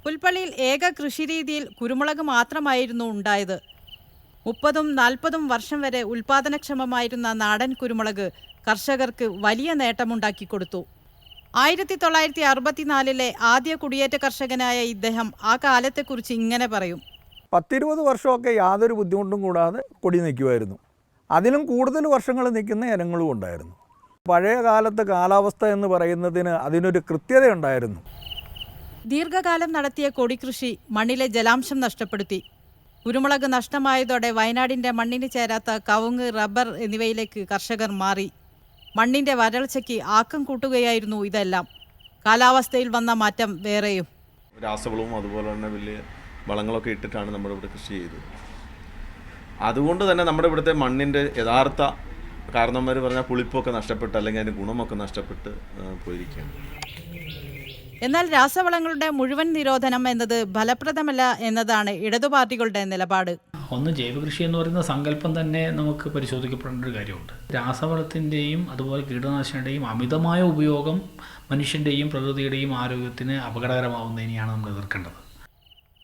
പുൽപ്പള്ളിയിൽ ഏക കൃഷിരീതിയിൽ കുരുമുളക് മാത്രമായിരുന്നു ഉണ്ടായത്. 30-40 വർഷം വരെ ഉൽപാദനക്ഷമമായിരുന്ന നാടൻ കുരുമുളക് കർഷകർക്ക് വലിയ നേട്ടമുണ്ടാക്കി കൊടുത്തു. 1964 ആദ്യ കുടിയേറ്റ കർഷകനായ ഇദ്ദേഹം ആ കാലത്തെക്കുറിച്ച് ഇങ്ങനെ പറയും. 10-20 വർഷമൊക്കെ യാതൊരു ബുദ്ധിമുട്ടും കൂടാതെ കൊടി നിൽക്കുമായിരുന്നു. അതിലും കൂടുതൽ വർഷങ്ങൾ നിൽക്കുന്ന ഇനങ്ങളും ഉണ്ടായിരുന്നു. പഴയ കാലത്തെ കാലാവസ്ഥ എന്ന് പറയുന്നതിന് അതിനൊരു കൃത്യതയുണ്ടായിരുന്നു. ദീർഘകാലം നടത്തിയ കൊടികൃഷി മണ്ണിലെ ജലാംശം നഷ്ടപ്പെടുത്തി. കുരുമുളക് നഷ്ടമായതോടെ വയനാടിൻ്റെ മണ്ണിന് ചേരാത്ത കവുങ്ങ്, റബ്ബർ എന്നിവയിലേക്ക് കർഷകർ മാറി. മണ്ണിൻ്റെ വരൾച്ചയ്ക്ക് ആക്കം കൂട്ടുകയായിരുന്നു ഇതെല്ലാം. കാലാവസ്ഥയിൽ വന്ന മാറ്റം വേറെയും. രാസവളവും അതുപോലെ തന്നെ വലിയ വളങ്ങളൊക്കെ ഇട്ടിട്ടാണ് നമ്മുടെ ഇവിടെ കൃഷി ചെയ്തത്. അതുകൊണ്ട് തന്നെ നമ്മുടെ ഇവിടുത്തെ മണ്ണിൻ്റെ യഥാർത്ഥ കാരണന്മാർ പറഞ്ഞാൽ പുളിപ്പൊക്കെ നഷ്ടപ്പെട്ട് അല്ലെങ്കിൽ അതിൻ്റെ ഗുണമൊക്കെ നഷ്ടപ്പെട്ട് പോയിരിക്കുകയാണ്. എന്നാൽ രാസവളങ്ങളുടെ മുഴുവൻ നിരോധനം എന്നത് ഫലപ്രദമല്ല എന്നതാണ് ഇടതുപാർട്ടികളുടെ നിലപാട്. ഒന്ന്, ജൈവകൃഷി എന്ന് പറയുന്ന സങ്കല്പം തന്നെ നമുക്ക് പരിശോധിക്കപ്പെടേണ്ട ഒരു കാര്യമുണ്ട്. രാസവളത്തിൻ്റെയും അതുപോലെ കീടനാശിനിയുടെയും അമിതമായ ഉപയോഗം മനുഷ്യൻ്റെയും പ്രകൃതിയുടെയും ആരോഗ്യത്തിന് അപകടകരമാവുന്നതിനെയാണ് നമ്മൾ എതിർക്കേണ്ടത്.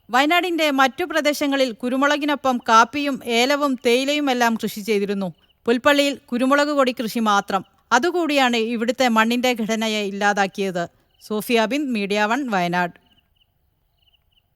വയനാടിൻ്റെ മറ്റു പ്രദേശങ്ങളിൽ കുരുമുളകിനൊപ്പം കാപ്പിയും ഏലവും തേയിലയുമെല്ലാം കൃഷി ചെയ്തിരുന്നു. പുൽപ്പള്ളിയിൽ കുരുമുളക് കൊടി കൃഷി മാത്രം. അതുകൂടിയാണ് ഇവിടുത്തെ മണ്ണിൻ്റെ ഘടനയെ ഇല്ലാതാക്കിയത്. സോഫിയ ബിൻ, മീഡിയ 1, വയനാട്.